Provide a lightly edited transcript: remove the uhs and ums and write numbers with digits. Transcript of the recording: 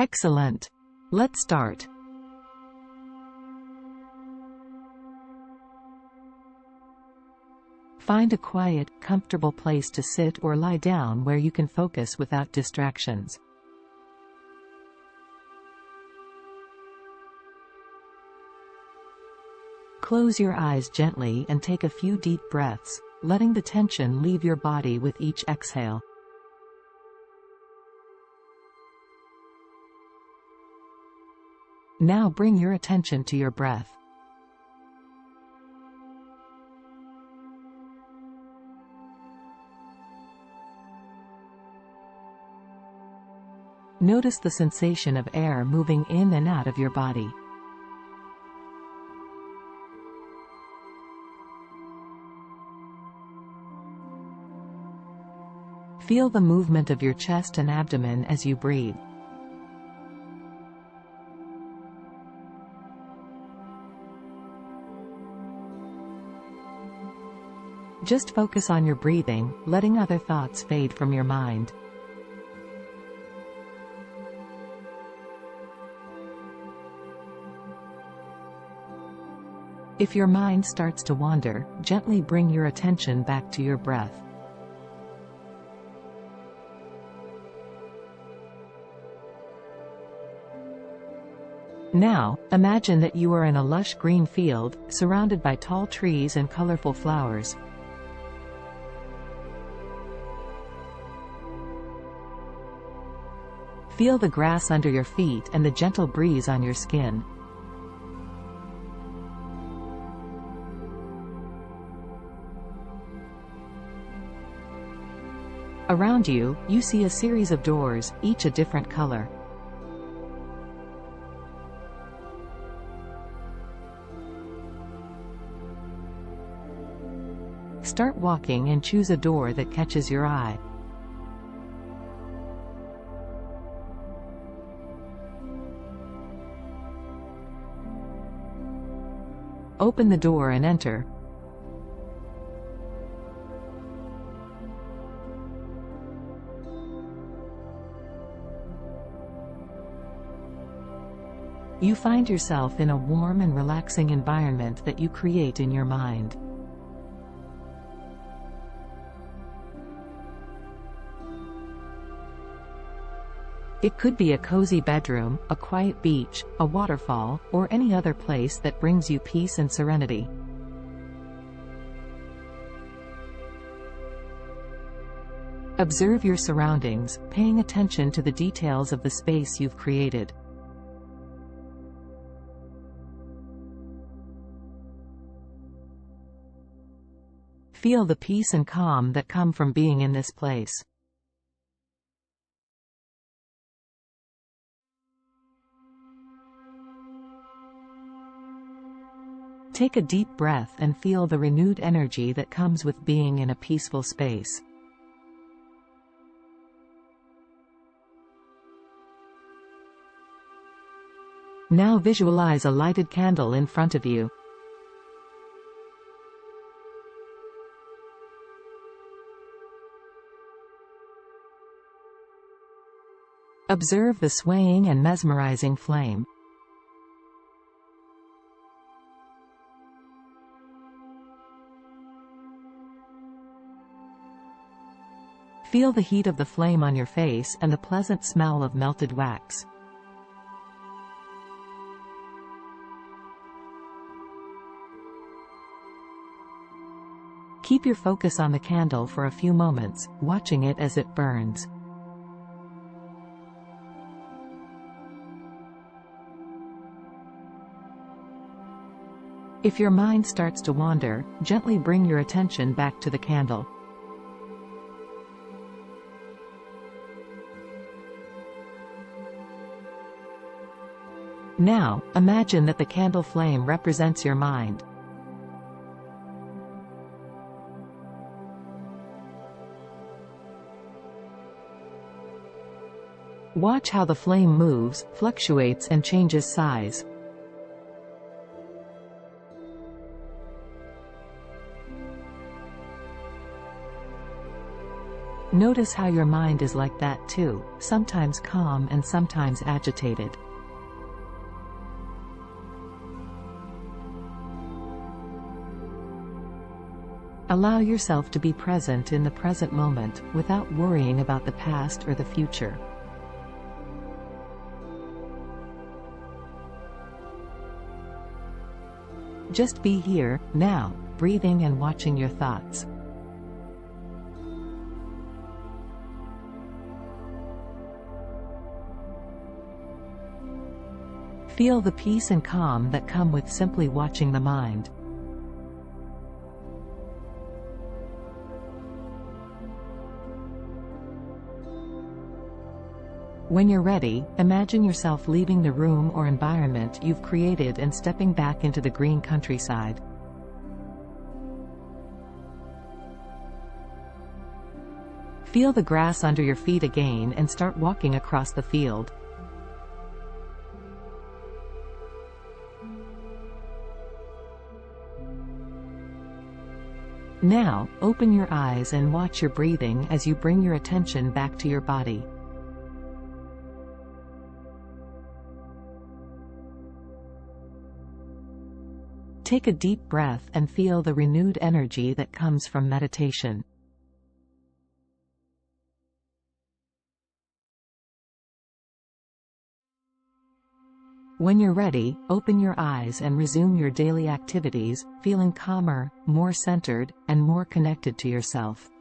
Excellent. Let's start. Find a quiet, comfortable place to sit or lie down where you can focus without distractions. Close your eyes gently and take a few deep breaths, letting the tension leave your body with each exhale. Now bring your attention to your breath. Notice the sensation of air moving in and out of your body. Feel the movement of your chest and abdomen as you breathe. Just focus on your breathing, letting other thoughts fade from your mind. If your mind starts to wander, gently bring your attention back to your breath. Now, imagine that you are in a lush green field, surrounded by tall trees and colorful flowers. Feel the grass under your feet and the gentle breeze on your skin. Around you, you see a series of doors, each a different color. Start walking and choose a door that catches your eye. Open the door and enter. You find yourself in a warm and relaxing environment that you create in your mind. It could be a cozy bedroom, a quiet beach, a waterfall, or any other place that brings you peace and serenity. Observe your surroundings, paying attention to the details of the space you've created. Feel the peace and calm that come from being in this place. Take a deep breath and feel the renewed energy that comes with being in a peaceful space. Now visualize a lighted candle in front of you. Observe the swaying and mesmerizing flame. Feel the heat of the flame on your face and the pleasant smell of melted wax. Keep your focus on the candle for a few moments, watching it as it burns. If your mind starts to wander, gently bring your attention back to the candle. Now, imagine that the candle flame represents your mind. Watch how the flame moves, fluctuates, and changes size. Notice how your mind is like that too, sometimes calm and sometimes agitated. Allow yourself to be present in the present moment, without worrying about the past or the future. Just be here, now, breathing and watching your thoughts. Feel the peace and calm that come with simply watching the mind. When you're ready, imagine yourself leaving the room or environment you've created and stepping back into the green countryside. Feel the grass under your feet again and start walking across the field. Now, open your eyes and watch your breathing as you bring your attention back to your body. Take a deep breath and feel the renewed energy that comes from meditation. When you're ready, open your eyes and resume your daily activities, feeling calmer, more centered, and more connected to yourself.